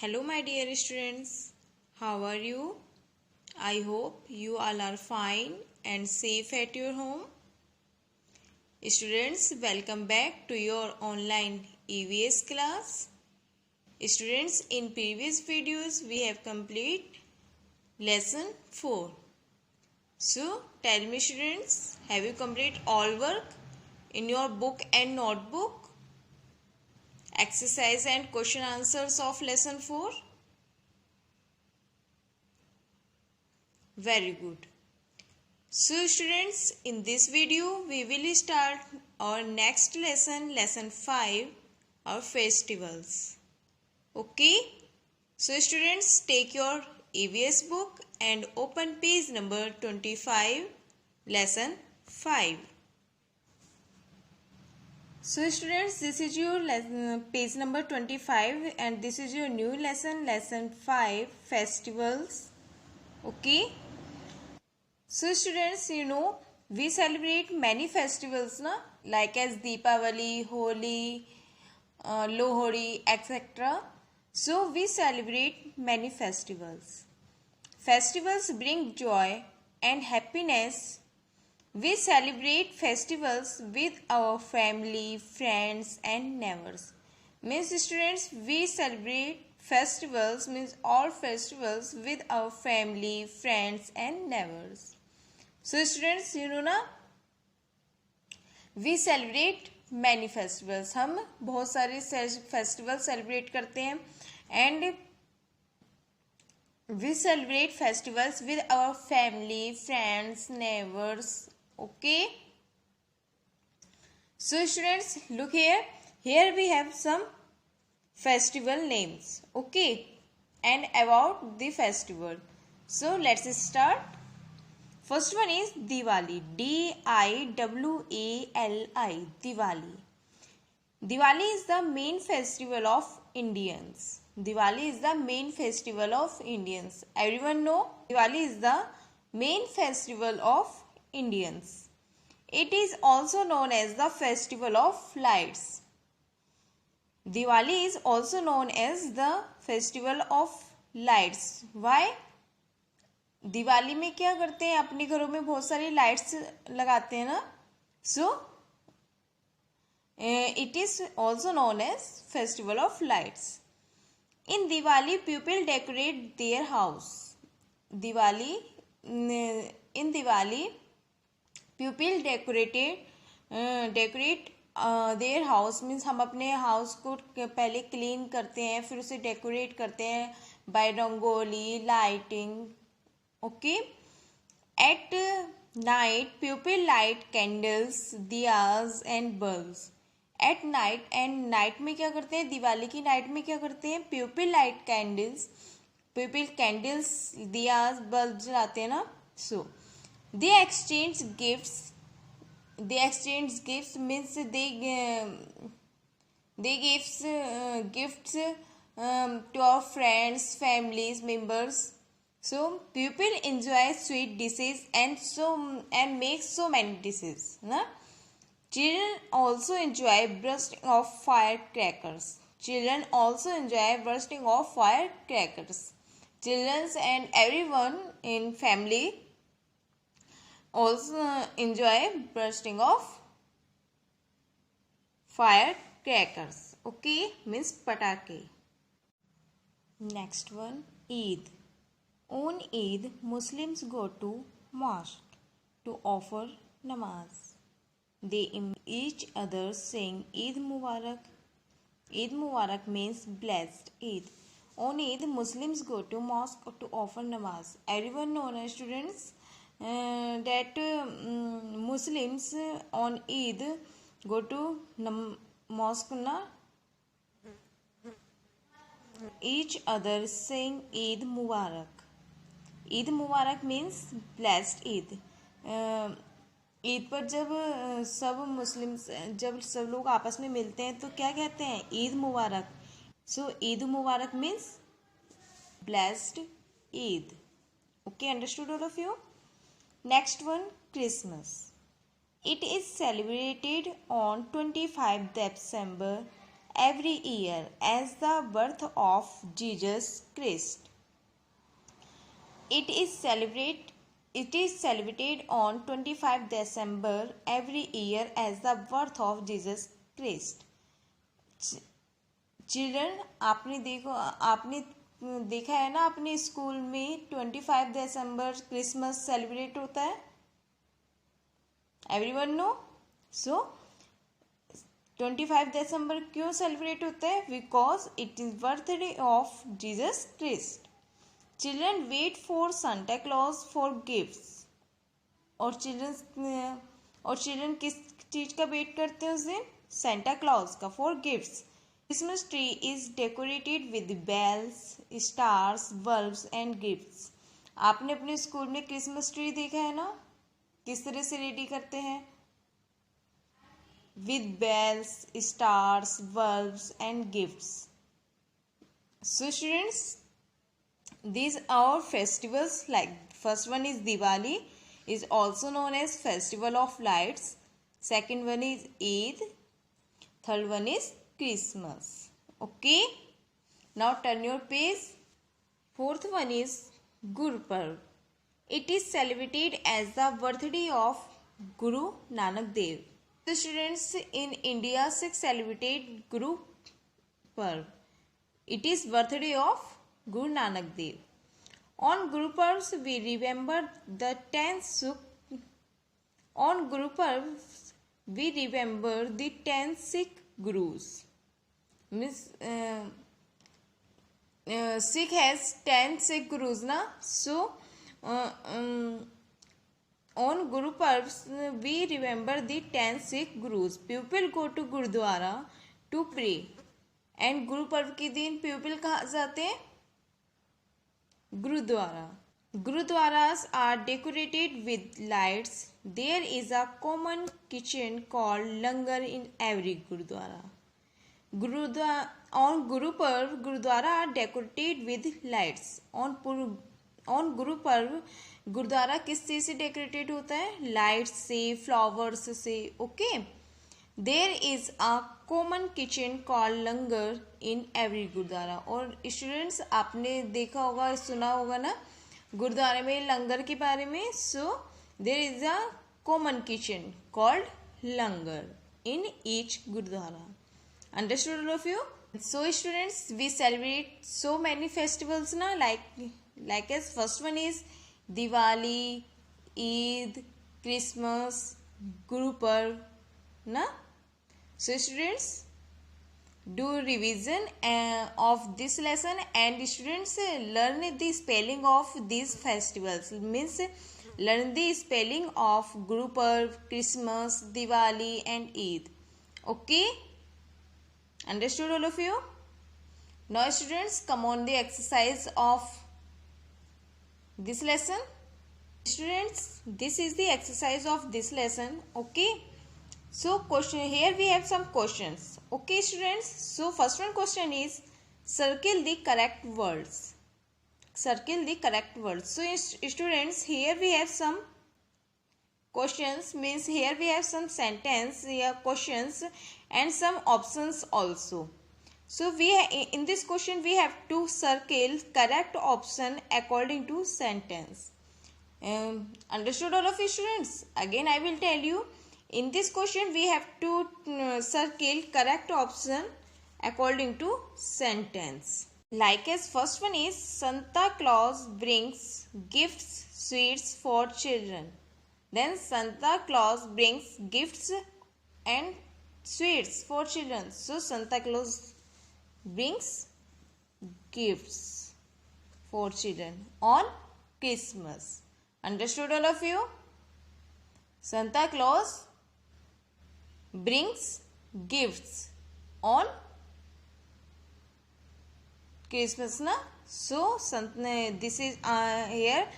Hello, my dear students. How are you? I hope you all are fine and safe at your home. Students, welcome back to your online EVS class. Students, in previous videos, we have completed lesson 4. So, tell me students, have you completed all work in your book and notebook? Exercise and question answers of lesson 4? Very good. So students, in this video we will start our next lesson, lesson 5, our festivals. Okay? So students, take your EVS book and open page number 25, lesson 5. So students, this is your page number 25 and this is your new lesson, lesson 5, festivals. Okay? So students, we celebrate many festivals, like as Deepavali, Holi, Lohri, etc. So we celebrate many festivals. Festivals bring joy and happiness. We celebrate festivals with our family, friends and neighbors. Means students, we celebrate festivals, means all festivals with our family, friends and neighbors. So students, we celebrate many festivals. हम बहुत सारे festival celebrate करते हैं and we celebrate festivals with our family, friends, neighbors. Okay. So students, look here. Here we have some festival names. Okay. And about the festival. So let's start. First one is Diwali. Diwali. Diwali. Diwali is the main festival of Indians. Diwali is the main festival of Indians. Everyone know Diwali is the main festival of Indians. It is also known as the festival of lights. Diwali is also known as the festival of lights. Why? Diwali में क्या करते हैं, अपने घरों में बहुत सारी lights लगाते हैं ना. So it is also known as festival of lights. In Diwali people decorate their house. Diwali in Diwali people decorate their house means हम अपने हाउस को पहले क्लीन करते हैं, फिर उसे डेकोरेट करते हैं by rangoli, lighting. Okay. At night, people light candles, diyas and bulbs. At night and night में क्या करते हैं, दिवाली की नाइट में क्या करते हैं, people light candles, people candles, diyas, bulbs जलाते हैं ना. So they exchange gifts. They exchange gifts means they gifts to our friends, families, members. So people enjoy sweet dishes and make so many dishes. Children also enjoy bursting of firecrackers. Children also enjoy bursting of firecrackers. Children and everyone in family also enjoy bursting of firecrackers. Okay, means patake. Next one, Eid. On Eid, Muslims go to mosque to offer namaz. They each other saying Eid Mubarak. Eid Mubarak means blessed Eid. On Eid, Muslims go to mosque to offer namaz. Everyone knows, students, that Muslims on Eid go to mosque na. Each other saying Eid Mubarak. Eid Mubarak means blessed Eid. Eid पर जब सब लोग आपस में मिलते हैं तो क्या कहते हैं, Eid Mubarak. So Eid Mubarak means blessed Eid. Okay, understood all of you. Next one, Christmas. It is celebrated on 25 December every year as the birth of Jesus Christ. It is celebrated on 25 December every year as the birth of Jesus Christ. Children, आपने देखा है ना अपने school में 25 दिसंबर Christmas celebrate होता है. Everyone no. सो 25 दिसंबर क्यों celebrate होता है? Because it is birthday of Jesus Christ. Children wait for Santa Claus for gifts. और चिल्ड्रन किस चीज का वेट करते हैं उस दिन? सांता क्लॉज का, for gifts. Christmas tree is decorated with bells, stars, bulbs and gifts. आपने अपने स्कूल में क्रिसमस ट्री देखा है ना, किस तरह से रेडी करते हैं? with bells, stars, bulbs and gifts. So students, these are festivals. Like first one is Diwali, is also known as festival of lights. Second one is Eid. Third one is Christmas. Okay, now turn your page. Fourth one is Gurpurab. It is celebrated as the birthday of Guru Nanak Dev. The students in India celebrate Guru Purab. It is birthday of Guru Nanak Dev. On Guru Purab we remember the 10 Sikh. On Guru Purab we remember the 10 Sikh Gurus. Means Sikh has 10 Sikh Gurus na. So on Guru Purab, we remember the 10 Sikh Gurus. People go to Gurudwara to pray. And Guru Purab के दिन people कहाँ जाते हैं? Gurudwara. Gurudwaras are decorated with lights. There is a common kitchen called langar in every Gurudwara. On Guru Purab, Gurudwara are decorated with lights. On Guru Purab, gurdwara किस चीज से decorated होता है? लाइट्स से, फ्लावर्स से. Okay. There is a common kitchen called langar in every gurdwara. और students आपने देखा होगा, सुना होगा ना गुरुद्वारे में लंगर के बारे में. So there is a common kitchen called langar in each gurdwara. Understood all of you? So students, we celebrate so many festivals ना, like as first one is Diwali, Eid, Christmas, Guru Purab, na? So students, do revision of this lesson and students learn the spelling of these festivals. Means learn the spelling of Guru Purab, Christmas, Diwali and Eid. Okay? Understood all of you? Now students, come on the exercise of this lesson. Students, this is the exercise of this lesson. Okay, so question, here we have some questions. Okay students, so first one question is circle the correct words. Circle the correct words. So students, here we have some questions. Means here we have some sentence, here questions and some options also. So in this question we have to circle correct option according to sentence. Understood all of you students? Again I will tell you, in this question we have to circle correct option according to sentence. Like as first one is Santa Claus brings gifts, sweets for children. Then Santa Claus brings gifts and sweets for children. So Santa Claus brings gifts for children on Christmas. Understood all of you? Santa Claus brings gifts on Christmas na. So this is here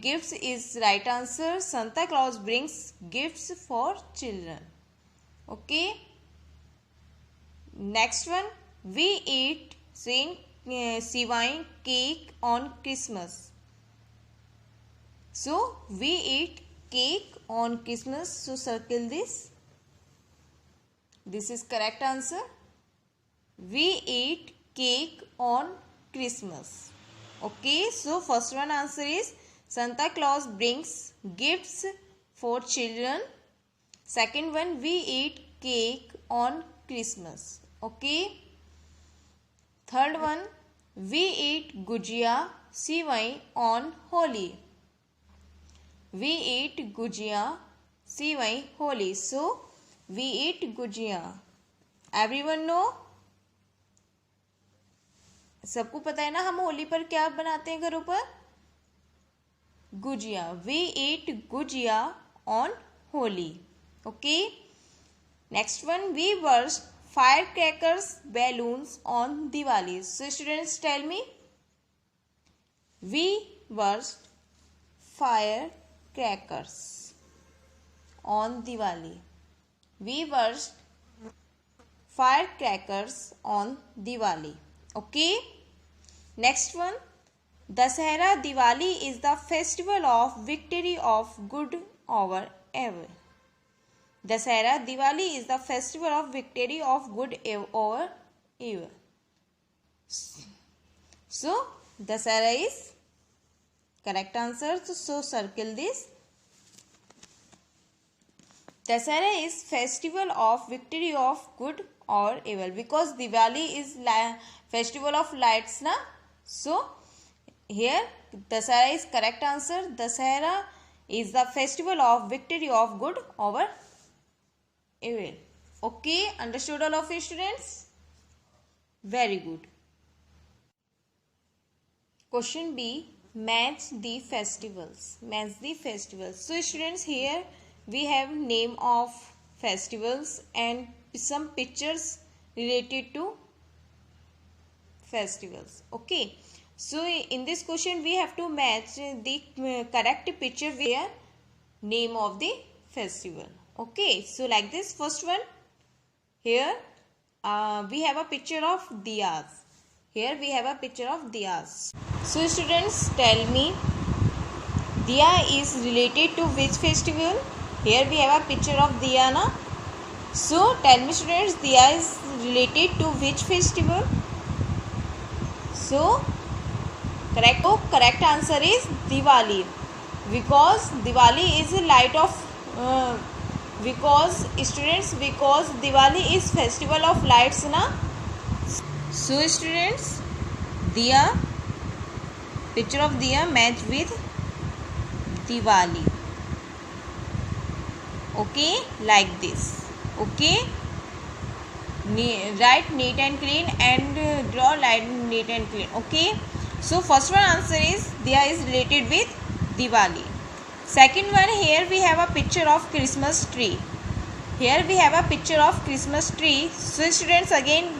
gifts is right answer. Santa Claus brings gifts for children. Okay. Next one, we eat Sivine cake on Christmas. So we eat cake on Christmas. So circle this. This is correct answer. We eat cake on Christmas. Okay, so first one answer is Santa Claus brings gifts for children. Second one, we eat cake on Christmas. Okay. Third one, we eat gujia sivai on Holi. We eat gujia sivai Holi. So we eat gujia. Everyone know? सबको पता है ना हम होली पर क्या बनाते हैं घरों पर? Gujiya. We eat gujia on Holi. Okay. Next one, we burst firecrackers, balloons on Diwali. So students, tell me. We burst firecrackers on Diwali. We burst firecrackers on Diwali. Okay. Next one, Dasahara Diwali is the festival of victory of good over evil. Dasahara Diwali is the festival of victory of good over evil. So Dasahara is correct answer. So circle this. Dasahara is festival of victory of good or evil, because Diwali is festival of lights na. So here Dasahara is correct answer. Dasahara is the festival of victory of good over evil. Okay, understood all of you students? Very good. Question B, match the festivals. Match the festivals. So students, here we have name of festivals and some pictures related to festivals. Okay, so in this question we have to match the correct picture with the name of the festival. Okay, so like this, first one, here we have a picture of diyas. Here we have a picture of diyas. So students, tell me, diya is related to which festival? Here we have a picture of diya na. So tell me students, diya is related to which festival? So correct answer is Diwali, because Diwali is a light of because Diwali is festival of lights na. So students, diya, picture of diya match with Diwali. Okay, like this. Okay, write neat and clean and draw line neat and clean. Okay, so first one answer is diya is related with Diwali. Second one, here we have a picture of Christmas tree. Here we have a picture of Christmas tree. So students, again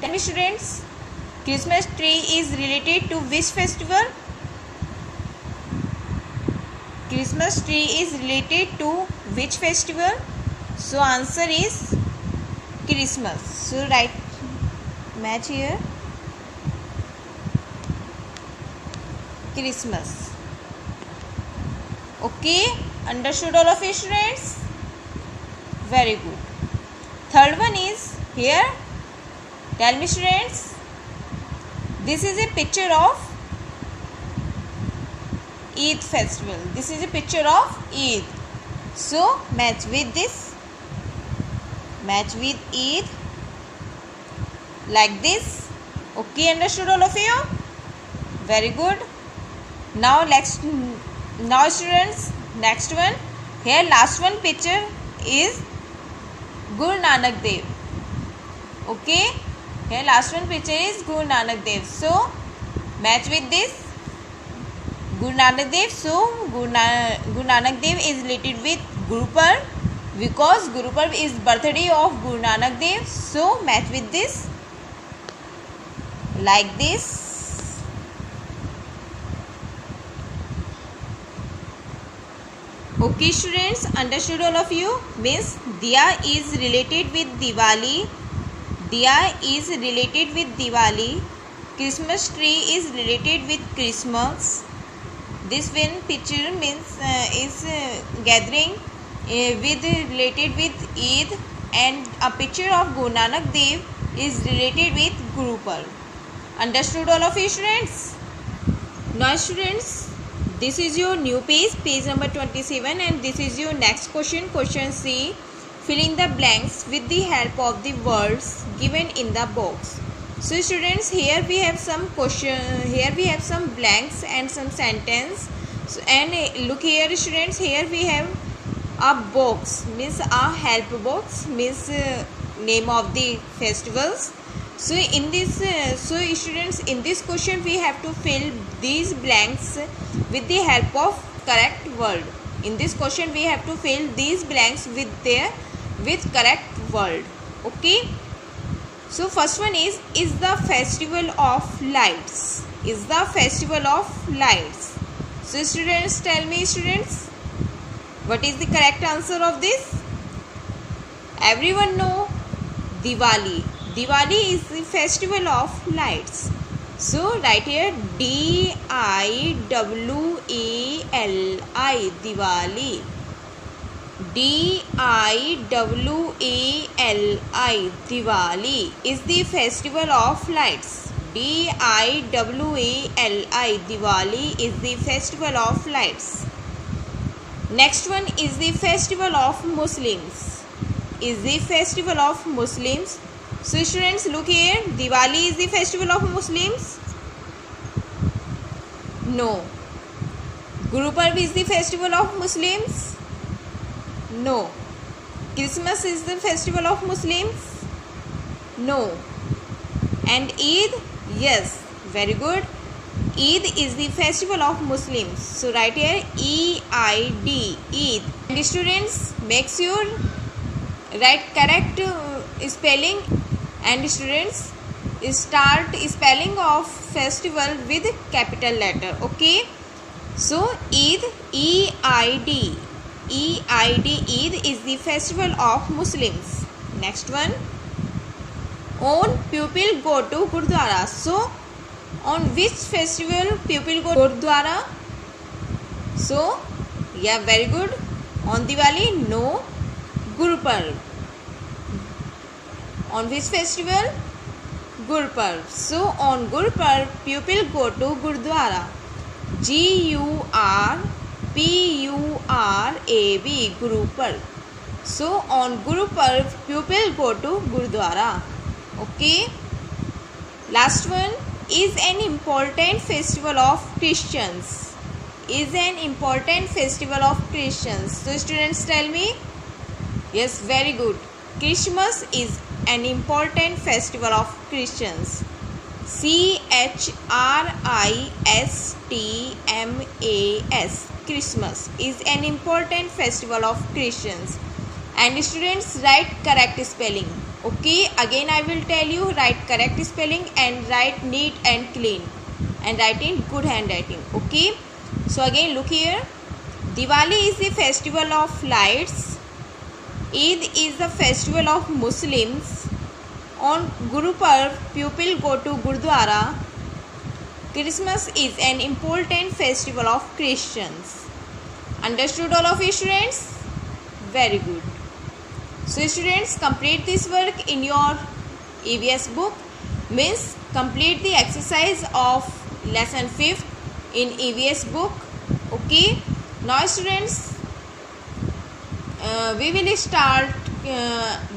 tell me students, Christmas tree is related to which festival? Christmas tree is related to which festival? So answer is Christmas. So write match here, Christmas. Okay, understood all of you students? Very good. Third one is here, tell me students, this is a picture of Eid festival. This is a picture of Eid. So match with this. Match with Eid like this. Okay, understood all of you? Very good. Now students, next one. Here last one picture is Guru Nanak Dev. Okay, here last one picture is Guru Nanak Dev. So match with this, Guru Nanak Dev. So Guru Nanak Dev is related with Guru Parv, because Guru Parv is birthday of Guru Nanak Dev. So match with this like this. Okay students, understood all of you? Means diya is related with Diwali. Diya is related with Diwali. Christmas tree is related with Christmas. This one picture means is gathering with related with Eid, and a picture of Guru Nanak Dev is related with Guru Parv. Understood all of you students? Now students, this is your new page, page number 27, and this is your next question, question C. Fill in the blanks with the help of the words given in the box. So students, here we have some question, here we have some blanks and some sentence. So, and look here students, here we have a box, means a help box, means name of the festivals. So in this students, in this question we have to fill these blanks with the help of correct word. In this question we have to fill these blanks with correct word. Okay, so first one is the festival of lights. Is the festival of lights. So students, tell me students, what is the correct answer of this? Everyone know Diwali. Diwali is the festival of lights. So write here DIWALI, Diwali. DIWALI, Diwali is the festival of lights. DIWALI, Diwali is the festival of lights. Next one is the festival of Muslims. Is the festival of Muslims. So students, look here, Diwali is the festival of Muslims? No. Guru Parv is the festival of Muslims? No. Christmas is the festival of Muslims? No. And Eid? Yes, very good. Eid is the festival of Muslims. So write here EID, Eid. And students, make sure write correct spelling, and students start spelling of festival with capital letter. Okay, so Eid, EID, Eid is the festival of Muslims. Next one, on pupil go to Gurdwara. So on which festival pupil go to Gurdwara? So yeah, very good. On Diwali? No. Guru Parv. On which festival? Guru Parv. So on Guru Parv pupil go to Gurdwara. GURPURAB, Guru Parv. So on Guru Parv pupil go to Gurdwara. Okay. Last one is an important festival of Christians. Is an important festival of Christians. So students, tell me. Yes, very good. Christmas is an important festival of Christians. CHRISTMAS, Christmas is an important festival of Christians. And students, write correct spelling. Okay, again I will tell you, write correct spelling and write neat and clean and write in good handwriting. Okay, so again look here, Diwali is the festival of lights. Eid is the festival of Muslims. On Guru Parv, pupil go to Gurdwara. Christmas is an important festival of Christians. Understood all of you students? Very good. So students, complete this work in your EVS book. Means complete the exercise of lesson 5th in EVS book. Okay. Now students, we will start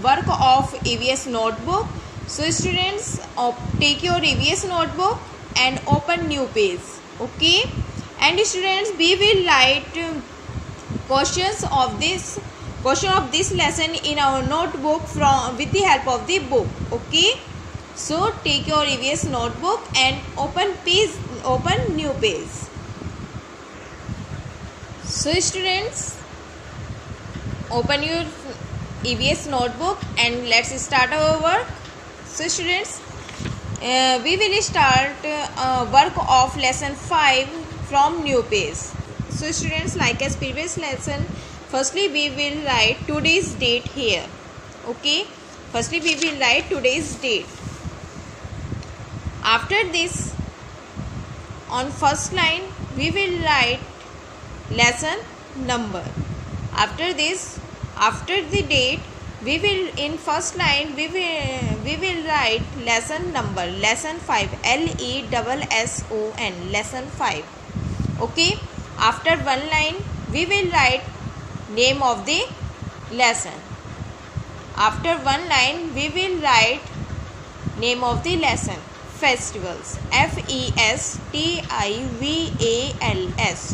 work of EVS notebook. So students, take your EVS notebook and open new page. Okay, and students, we will write questions of this lesson in our notebook with the help of the book. Okay, so take your EVS notebook and open new page. So students, open your EVS notebook and let's start our work. So students, we will start work of lesson 5 from new page. So students, like as previous lesson, firstly we will write today's date here. Okay, firstly we will write today's date. After this, on first line we will write lesson number. After this, after the date, we will in first line we will write lesson number, lesson 5, LESSON, lesson 5. Okay, after one line we will write name of the lesson. After one line we will write name of the lesson, festivals, FESTIVALS,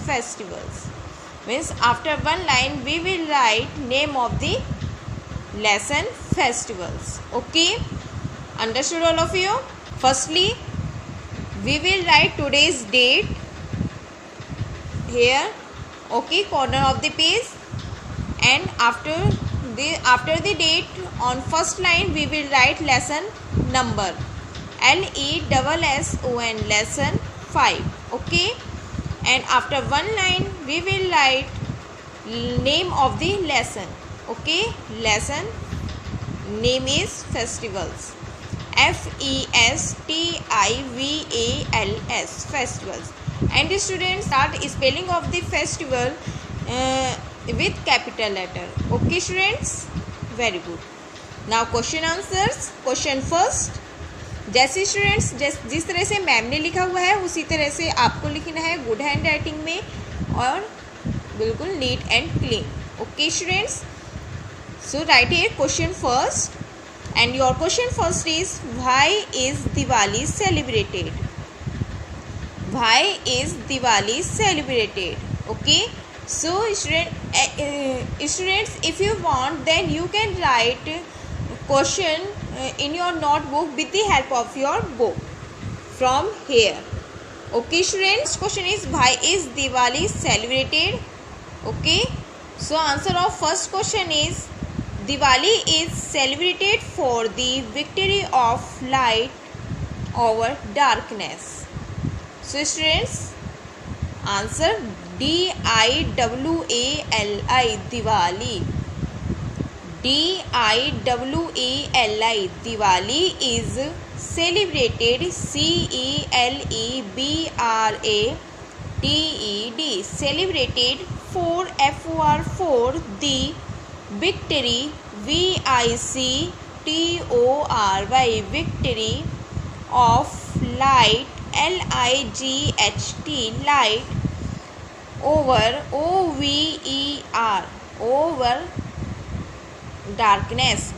festivals. Means after one line we will write name of the lesson, festivals. Okay, understood all of you? Firstly we will write today's date here, okay, corner of the page, and after the date on first line we will write lesson number, LESSON, lesson 5. Okay, and after one line we will write name of the lesson. Okay, lesson name is festivals, FESTIVALS, festivals. And the students start spelling of the festival with capital letter. Okay students, very good. Now question answers. Question first, जैसे students जिस तरह से ma'am ने लिखा हुआ है उसी तरह से आपको लिखना है, गुड हैंड राइटिंग में और बिल्कुल neat and clean. Okay students, so right here question first, and your question first is why is Diwali celebrated. Why is Diwali celebrated? Okay, so students, if you want then you can write question in your notebook with the help of your book from here. Okay students, question is why is Diwali celebrated? Okay, so answer of first question is Diwali is celebrated for the victory of light over darkness. So students, answer DIWALI, Diwali. DIWALI, Diwali is celebrated, CELEBRATED, celebrated for for the victory, VICTORY, victory of light, LIGHT, light over OVER, over darkness,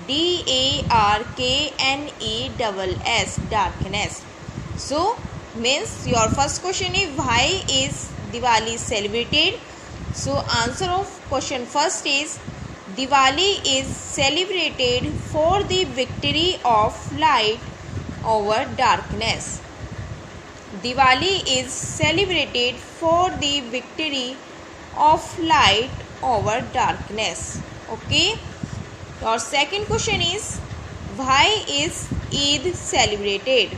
DARKNESS, darkness. So means your first question is why is Diwali celebrated? So answer of question first is Diwali is celebrated for the victory of light over darkness. Diwali is celebrated for the victory of light over darkness. Okay, your second question is why is Eid celebrated?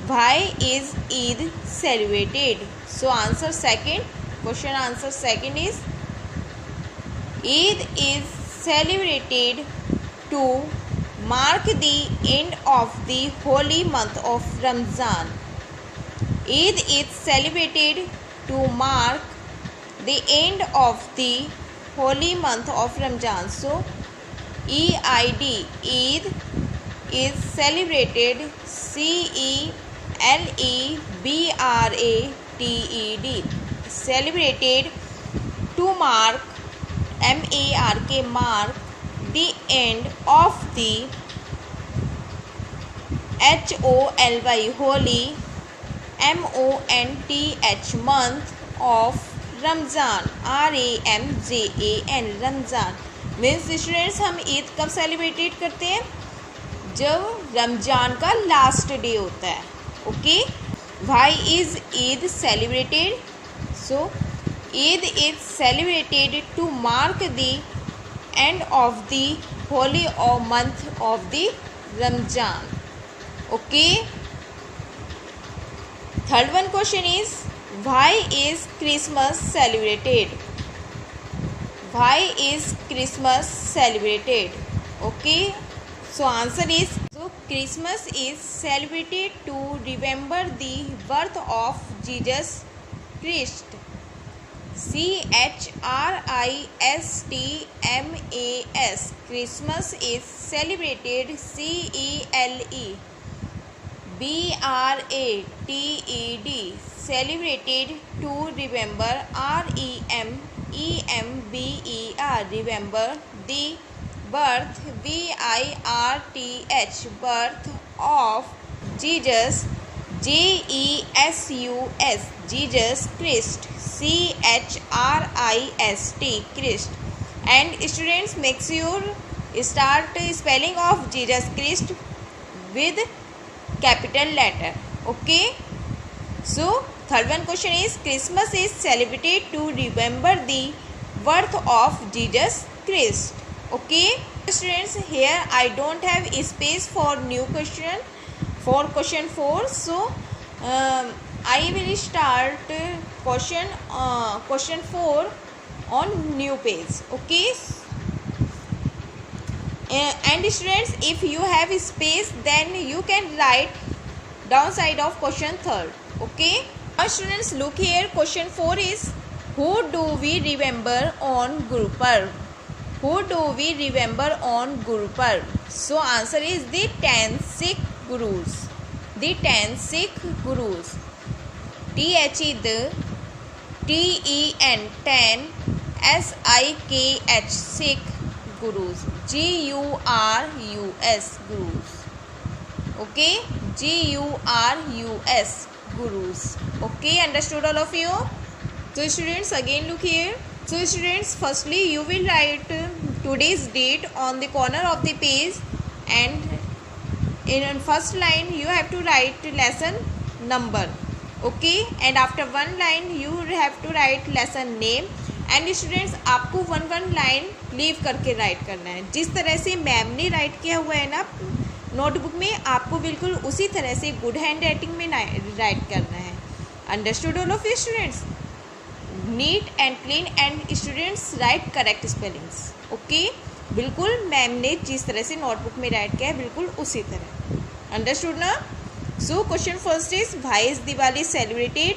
Why is Eid celebrated? So answer second question, answer second is Eid is celebrated to mark the end of the holy month of Ramzan. Eid is celebrated to mark the end of the holy month of Ramzan. So EID, Eid is celebrated, CELEBRATED, celebrated to mark, MARK, mark the end of the HOLY, holy, MONTH, month of Ramzan, RAMZAN, Ramzan. Means students हम ईद कब celebrated करते हैं? जब रमज़ान का last day होता है. Okay, why is Eid celebrated? So Eid is celebrated to mark the end of the holy और month of the Ramzan. Okay, third one question is why is Christmas celebrated? Why is Christmas celebrated? Okay, so answer is, so Christmas is celebrated to remember the birth of Jesus Christ. CHRISTMAS. Christmas is celebrated. CELEBRATED. Celebrated. To remember. REMEMBER. Remember. The birth. BIRTH. Birth of Jesus. JESUS. Jesus Christ. CHRIST. Christ. And students, make sure start spelling of Jesus Christ with capital letter. Okay. So third one question is, Christmas is celebrated to remember the birth of Jesus Christ. Okay students, here I don't have space for new question for question 4. So I will start question 4 on new page. Okay. And students, if you have space, then you can write downside of question 3rd. Okay. Now students, look here. Question 4 is, who do we remember on Guru Parv? Who do we remember on Guru Parv? So answer is the 10 Sikh Gurus. The 10 Sikh Gurus. THE the, TEN 10, SIKH Sikh Gurus. GURUS Gurus. Okay. GURUS Gurus. Okay, understood all of you? So students, again look here. So students, firstly you will write today's date on the corner of the page, and in first line you have to write lesson number. Okay, and after one line you have to write lesson name. And students, आपको one line leave करके right करना है. जिस तरह से ma'am ने right किया हुआ है ना नोटबुक में, आपको बिल्कुल उसी तरह से गुड हैंड राइटिंग में राइट करना है. Understood all of you students? Neat and clean and students right correct spellings. Okay, बिल्कुल मैम ने जिस तरह से नोटबुक में राइट किया है बिल्कुल उसी तरह. अंडरस्टूड ना? So question first is, why is Diwali celebrated?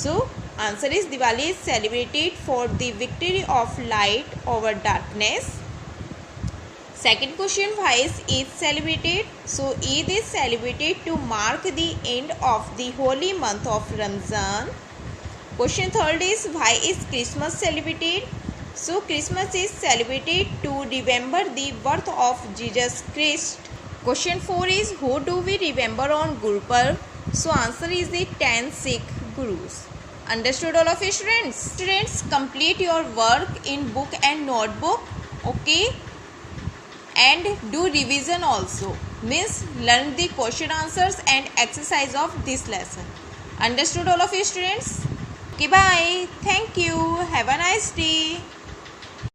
So answer is, Diwali is celebrated for the victory of light over darkness. Second question, why is Eid celebrated? So Eid is celebrated to mark the end of the holy month of Ramzan. Question third is, why is Christmas celebrated? So Christmas is celebrated to remember the birth of Jesus Christ. Question 4 is, who do we remember on Guru Parv? So answer is the 10 Sikh Gurus. Understood all of you students? Students, complete your work in book and notebook. Okay, and do revision also, means learn the question answers and exercise of this lesson. Understood all of you students? Okay, bye. Thank you. Have a nice day.